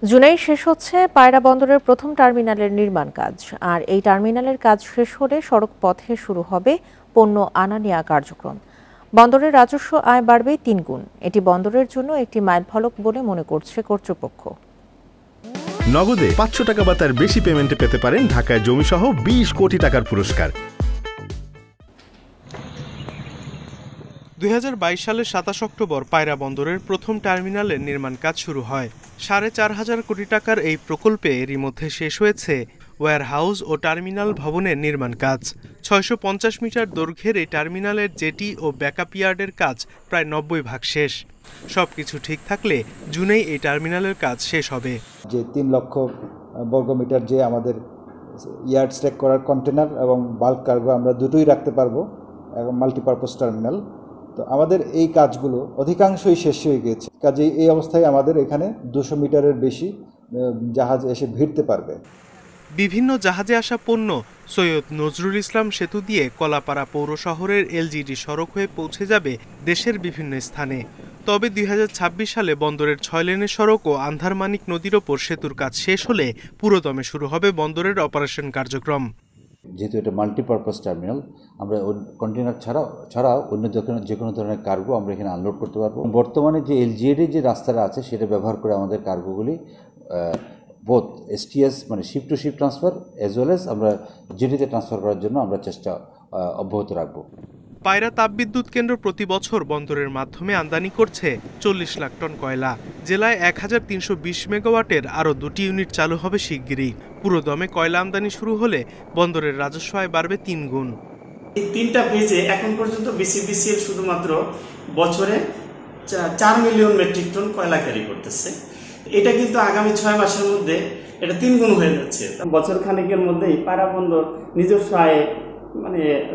জুনেই শেষ হচ্ছে পায়রা বন্দরের প্রথম টার্মিনালের নির্মাণ কাজ। আর এই টার্মিনালের কাজ শেষ হলে সড়ক পথে শুরু হবে পণ্য আনা নেওয়া কার্যক্রম। বন্দরের রাজস্ব আয় বাড়বে ৩ গুণ। এটি বন্দরের জন্য একটি মাইলফলক বলে মনে করছে কর্তৃপক্ষ। নগদে ৫০০ টাকা বা তার বেশি পেমেন্টে পেতে পারেন ঢাকায় জমিসহ ২০ কোটি টাকার পুরস্কার। ২০২২ সালের ২৭ অক্টোবর পায়রা বন্দরের প্রথম টার্মিনালের নির্মাণ কাজ শুরু হয়। ৪.৫ কোটি টাকার এই প্রকল্পে এরই মধ্যে শেষ হয়েছে ওয়্যারহাউস ও টার্মিনাল ভবনের নির্মাণ কাজ। ৬৫০ মিটার দৈর্ঘ্যের এই টার্মিনালের জেটি ও ব্যাকআপ ইয়ার্ডের কাজ প্রায় ৯০% শেষ। সবকিছু ঠিক থাকলে জুনেই এই টার্মিনালের কাজ শেষ হবে। যে ৩ লক্ষ বর্গমিটার যে আমাদের ইয়ার্ড স্ট্যাক করার কন্টেনার এবং বাল্ক কার্গো আমরা দুটোই রাখতে পারবো এবং মাল্টিপারপাস টার্মিনাল। তো আমাদের এই কাজগুলো অধিকাংশই শেষ হয়ে গিয়েছে। কাজেই এই অবস্থায় আমাদের এখানে ২০০ মিটারের বেশি জাহাজ এসে ভিড়তে পারবে। বিভিন্ন জাহাজে আসা পণ্য সৈয়দ নজরুল ইসলাম সেতু দিয়ে কলাপাড়া পৌর শহরের এলজিডি সড়ক হয়ে পৌঁছে যাবে দেশের বিভিন্ন স্থানে। তবে ২০২৬ সালে বন্দরের ৬ লেনের সড়ক ও আন্ধারমানিক নদীর ওপর সেতুর কাজ শেষ হলে পুরোদমে শুরু হবে বন্দরের অপারেশন কার্যক্রম। যেহেতু এটা মাল্টিপারপাস টার্মিনাল, আমরা কন্টেনার ছাড়াও অন্য যে কোনো ধরনের কার্গো আমরা এখানে আনলোড করতে পারবো। বর্তমানে যে এলজিএডি যে রাস্তাটা আছে সেটা ব্যবহার করে আমাদের কার্গোগুলি বোথ এসটিএস মানে ship to ship transfer as well as আমরা জেটিতে ট্রান্সফার করার জন্য আমরা চেষ্টা অব্যাহত রাখবো। পায়রা তাপবিদ্যুৎ কেন্দ্র প্রতি বছর বন্দরের মাধ্যমে আমদানি করছে ৪০ লাখ টন কয়লা। জেলায় ১৩২০ মেগাওয়াটের আরও ২টি ইউনিট চালু হবে শিগগিরই। পুরোদমে কয়লা আমদানি শুরু হলে বন্দরের রাজস্ব আয় বাড়বে ৩ গুণ। এই ৩টা পেজে এখন পর্যন্ত বিসিবিসিএল শুধুমাত্র বছরে ৪ মিলিয়ন মেট্রিক টন কয়লা ক্যারি করতেছে। এটা কিন্তু আগামী ৬ মাসের মধ্যে এটা ৩ গুণ হয়ে যাচ্ছে। বছর খানেকের মধ্যেই পায়রা বন্দর নিজস্ব আয়ে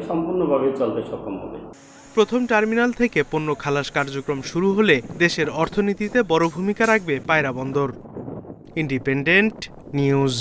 সম্পূর্ণভাবে চলতে সক্ষম হবে। প্রথম টার্মিনাল থেকে পণ্য খালাস কার্যক্রম শুরু হলে দেশের অর্থনীতিতে বড় ভূমিকা রাখবে পায়রা বন্দর। Independent news.